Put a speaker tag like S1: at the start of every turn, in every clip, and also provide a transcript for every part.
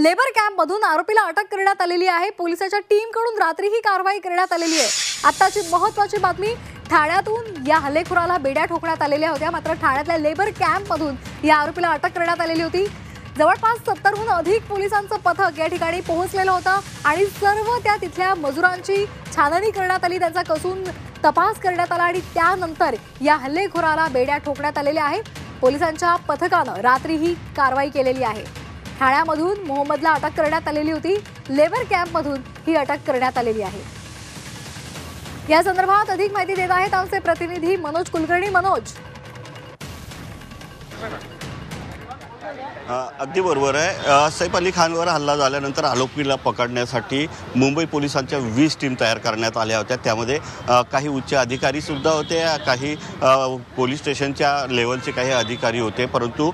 S1: Labour camp मधून आरोपीला अटक करण्यात आलेली आहे। पोलिसांच्या टीमकडून रात्री ही कारवाई करण्यात आलेली आहे। आताची महत्त्वाची बातमी, ठाण्यातून या हल्लेखोराला बेड्या ठोकण्यात आलेल्या होत्या। मात्र ठाण्यातल्या लेबर कॅम्प मधून या आरोपीला अटक करण्यात आलेली होती। जवळपास 70हून अधिक पोलिसांचं पथक या ठिकाणी पोहोचलेलं होतं आणि सर्व त्या तिथल्या मजुरांची छाननी करण्यात आली, त्यांचा कसून तपास करण्यात आला आणि त्यानंतर या हल्लेखोराला बेड्या ठोकण्यात आलेल्या आहे। पोलिसांच्या पथकानं रात्री ही कारवाई केलेली आहे। ठाण्यामधून मोहम्मदला अटक करण्यात आलेली होती। लेबर कॅम्प मधून ही अटक करण्यात आलेली आहे। या संदर्भात अधिक माहिती देत आहेत आमचे प्रतिनिधी मनोज कुलकर्णी। मनोज,
S2: अगदी बरोबर आहे। सैफ अली खानवर हल्ला झाल्यानंतर आरोपीला पकडण्यासाठी मुंबई पोलिसांच्या 20 टीम तयार करण्यात आल्या होत्या। त्यामध्ये काही उच्च अधिकारी सुद्धा होते, काही पोलीस स्टेशनच्या लेवलचे काही अधिकारी होते, परंतु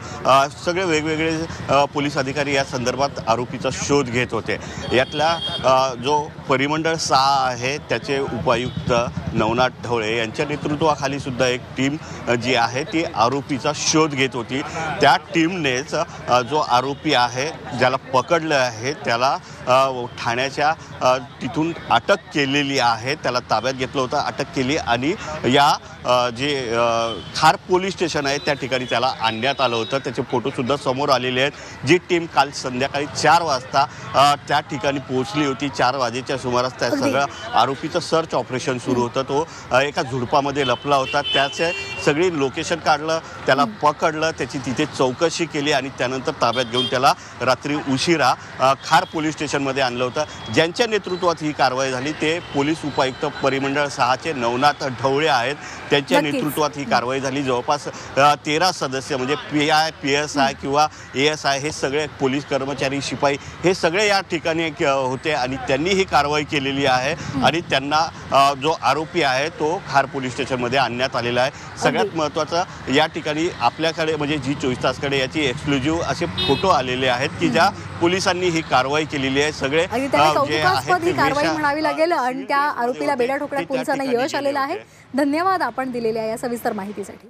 S2: सगळे वेगवेगळे पोलीस अधिकारी या संदर्भात आरोपीचा शोध घेत होते। यातला जो परिमंडळ 6 आहे त्याचे उपायुक्त नवनाथ ढवळे यांच्या नेतृत्वाखाली सुद्धा एक टीम जी आहे ती आरोपीचा शोध घेत होती। त्या टीमनेच जो आरोपी आहे, ज्याला पकडलं आहे, त्याला ठाण्याच्या तिथून अटक केलेली आहे। त्याला ताब्यात घेतलं होतं, अटक केली आणि या जे खार पोलीस स्टेशन आहे त्या ठिकाणी त्याला आणण्यात आलं होतं। त्याचे फोटोसुद्धा समोर आलेले आहेत। जी टीम काल संध्याकाळी 4 वाजता त्या ठिकाणी पोहोचली होती, 4 वाजेच्या सुमारास त्या सगळं आरोपीचं सर्च ऑपरेशन सुरू होतं। तो एका झुडपामध्ये लपला होता, त्याचे सगळी लोकेशन काढलं, त्याला पकडलं, त्याची तिथे चौकशी केली आणि त्यानंतर ताब्यात घेऊन त्याला रात्री उशिरा खार पोलीस स्टेशनमध्ये आणलं होतं। ज्यांच्या नेतृत्वात ही कारवाई झाली ते पोलीस उपायुक्त परिमंडळ 6चे नवनाथ ढवळे आहेत। त्यांच्या नेतृत्वात ही कारवाई झाली। जवळपास 13 सदस्य म्हणजे PI, PSI किंवा ASI हे सगळे पोलीस कर्मचारी, शिपाई हे सगळे या ठिकाणी होते आणि त्यांनी ही कारवाई केलेली आहे आणि त्यांना जो आरोपी आहे तो खार पोलीस स्टेशनमध्ये आणण्यात आलेला आहे। सगळ्यात महत्त्वाचं या ठिकाणी आपल्याकडे म्हणजे G24 तासकडे याची एक्सक्लुझिव्ह असे फोटो आलेले आहेत की ज्या पोलिसांनी ही कारवाई केलेली आहे। सगळे
S1: जे आहेत ही कारवाई म्हणावी लागेल आणि त्या आरोपीला बेड्या ठोकण्यात पोलिसांना यश आलेलं आहे। धन्यवाद आपण दिलेल्या या सविस्तर माहितीसाठी।